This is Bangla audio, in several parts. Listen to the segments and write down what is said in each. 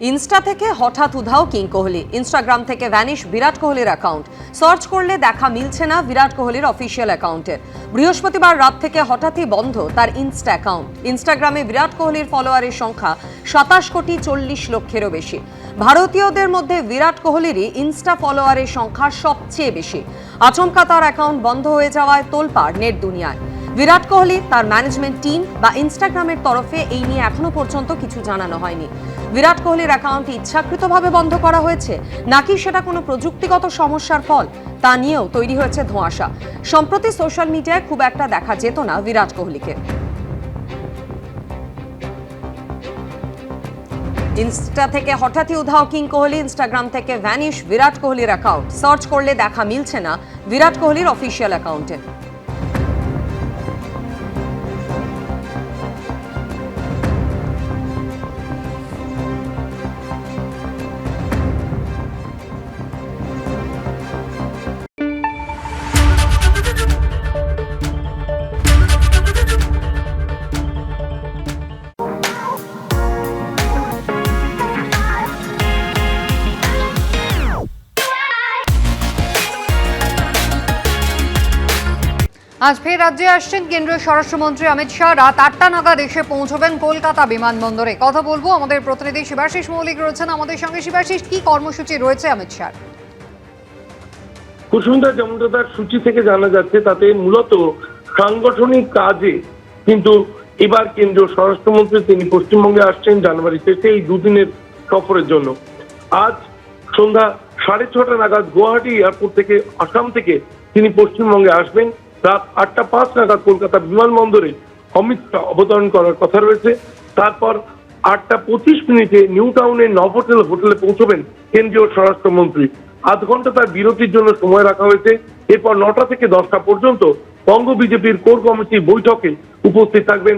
ইনস্টা থেকে হঠাৎ উধাও কিং কোহলি। ইনস্টাগ্রাম থেকে ভ্যানিশ বিরাট কোহলির অ্যাকাউন্ট। সার্চ করলে দেখা মিলছে না বিরাট কোহলির অফিসিয়াল অ্যাকাউন্টের। বৃহস্পতিবার রাত থেকে হঠাৎই বন্ধ তার ইনস্টা অ্যাকাউন্ট। ইনস্টাগ্রামে বিরাট কোহলির ফলোয়ারের সংখ্যা 27,40,00,000-এরও বেশি। ভারতীয়দের মধ্যে বিরাট কোহলিরই ইনস্টা ফলোয়ারের সংখ্যা সবচেয়ে বেশি। আচমকা তার অ্যাকাউন্ট বন্ধ হয়ে যাওয়ায় তোলপাড় নেট দুনিয়ায়। বিরাট কোহলি, তার ম্যানেজমেন্ট টিম বা ইনস্টাগ্রামের তরফে এই নিয়ে এখনো পর্যন্ত কিছু জানানো হয়নি। বিরাট কোহলির অ্যাকাউন্ট ইচ্ছাকৃতভাবে বন্ধ করা হয়েছে নাকি সেটা কোনো প্রযুক্তিগত সমস্যার ফল, তা নিয়েও তৈরি হয়েছে ধোঁয়াশা। সম্প্রতি সোশ্যাল মিডিয়ায় খুব একটা দেখা যেত না বিরাট কোহলিকে। ইনস্টা থেকে হঠাৎই উধাও কিং কোহলি, ইনস্টাগ্রাম থেকে ভ্যানিশ বিরাট কোহলির অ্যাকাউন্ট। সার্চ করলে দেখা মিলছে না বিরাট কোহলির অফিসিয়াল অ্যাকাউন্টে। আজ ফের রাজ্যে আসছেন কেন্দ্রীয় স্বরাষ্ট্রমন্ত্রী অমিত শাহ। রাত 8টা নাগাদ এসে পৌঁছবেন কলকাতা বিমানবন্দরে। কথা বলবো, আমাদের প্রতিনিধি শিবাশিস মৌলিক রয়েছেন আমাদের সঙ্গে। শিবাশিস, কি কর্মসূচি রয়েছে অমিত শাহ? কুসুমদা, যেমনটা তার সূচি থেকে জানা যাচ্ছে তাতে মূলত সাংগঠনিক কাজে কিন্তু এবার কেন্দ্রীয় স্বরাষ্ট্রমন্ত্রী তিনি পশ্চিমবঙ্গে আসছেন জানুয়ারি শেষে এই দুদিনের সফরের জন্য। আজ সন্ধ্যা 6:30 নাগাদ গুয়াহাটি এয়ারপোর্ট থেকে আসাম থেকে তিনি পশ্চিমবঙ্গে আসবেন। রাত 8:05 নাগাদ কলকাতা বিমানবন্দরে অমিত শাহ অবতরণ করার কথা রয়েছে। তারপর 8:25 নিউ টাউনের নভোটেল হোটেলে পৌঁছবেন কেন্দ্রীয় স্বরাষ্ট্রমন্ত্রী। আধ ঘন্টা তার বিরতির জন্য সময় রাখা হয়েছে। এরপর 9টা থেকে 10টা পর্যন্ত বঙ্গ বিজেপির কোর কমিটির বৈঠকে উপস্থিত থাকবেন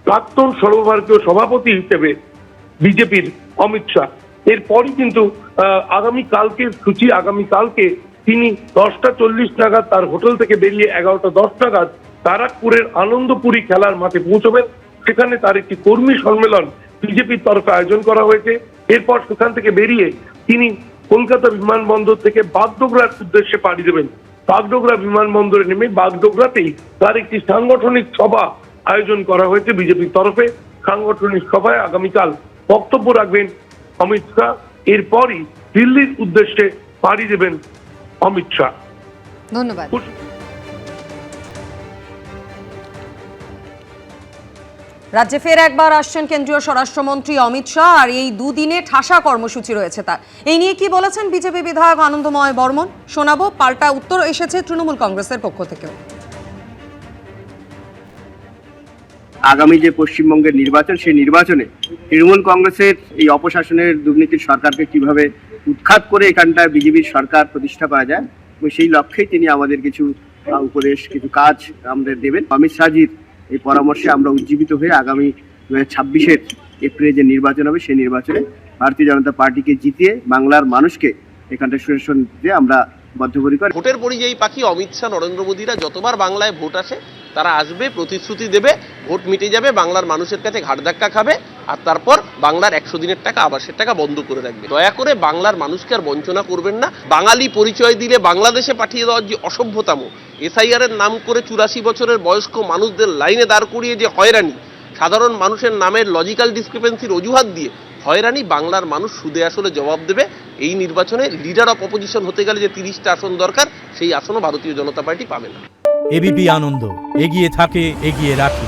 প্রাক্তন সর্বভারতীয় সভাপতি হিসেবে বিজেপির অমিত শাহ। এরপরই কিন্তু আগামীকালকের সূচি, আগামীকালকে তিনি 10:40 নাগাদ তার হোটেল থেকে বেরিয়ে 11:10 নাগাদ ব্যারাকপুরের আনন্দপুরী খেলার মাঠে পৌঁছবেন। সেখানে তার একটি কর্মী সম্মেলন বিজেপির তরফে আয়োজন করা হয়েছে। এরপর সেখান থেকে বেরিয়ে তিনি কলকাতা বিমানবন্দর থেকে বাগডোগরার উদ্দেশ্যে পাড়ি দেবেন। বাগডোগরা বিমানবন্দরে নেমে বাগডোগরাতেই তার একটি সাংগঠনিক সভা আয়োজন করা হয়েছে বিজেপির তরফে। সাংগঠনিক সভায় আগামীকাল বক্তব্য রাখবেন অমিত শাহ। এরপরই দিল্লির উদ্দেশ্যে পাড়ি দেবেন অমিত শাহ। ধন্যবাদ। রাজ্যে ফের একবার আসছেন কেন্দ্রীয় স্বরাষ্ট্রমন্ত্রী অমিত শাহ, আর এই দুদিনে ঠাসা কর্মসূচি রয়েছে তার। এই নিয়ে কি বলেছেন বিজেপি বিধায়ক আনন্দময় বর্মন, শোনাবো। পাল্টা উত্তর এসেছে তৃণমূল কংগ্রেসের পক্ষ থেকেও। আগামী যে পশ্চিমবঙ্গের নির্বাচন, সেই নির্বাচনে তৃণমূল কংগ্রেসের এই অপশাসনের দুর্নীতির সরকারকে কিভাবে উৎখাত করে এখানটায় বিজেপির সরকার প্রতিষ্ঠা করা যায়, এবং সেই লক্ষ্যেই তিনি আমাদের কিছু উপদেশ, কিছু কাজ আমাদের দেবেন। অমিত শাহজির এই পরামর্শে আমরা উজ্জীবিত হয়ে আগামী 2026 এপ্রিলে যে নির্বাচন হবে সেই নির্বাচনে ভারতীয় জনতা পার্টিকে জিতিয়ে বাংলার মানুষকে এখানটা সুশাসন দিতে আমরা বদ্ধপরিকর। ভোটের পরিযায়ী পাখি অমিত শাহ, নরেন্দ্র মোদীরা যতবার বাংলায় ভোট আসে তারা আসবে, প্রতিশ্রুতি দেবে, ভোট মিটে যাবে, বাংলার মানুষের কাছে ঘাট ধাক্কা খাবে, আর তারপর বাংলার 100 দিনের টাকা, আবাসের টাকা বন্ধ করে রাখবে। দয়া করে বাংলার মানুষকে আর বঞ্চনা করবেন না। বাঙালি পরিচয় দিলে বাংলাদেশে পাঠিয়ে দেওয়ার যে অসভ্যতাম, এসআইআর এর নাম করে 84 বছরের বয়স্ক মানুষদের লাইনে দাঁড় করিয়ে যে হয়রানি, সাধারণ মানুষের নামের লজিক্যাল ডিসক্রিপেন্সির অজুহাত দিয়ে হয়রানি, বাংলার মানুষ সুদে আসলে জবাব দেবে। এই নির্বাচনে লিডার অফ অপোজিশন হতে গেলে যে 30টা আসন দরকার, সেই আসনও ভারতীয় জনতা পার্টি পাবে না। এবিপি আনন্দ, এগিয়ে থাকে, এগিয়ে রাখে।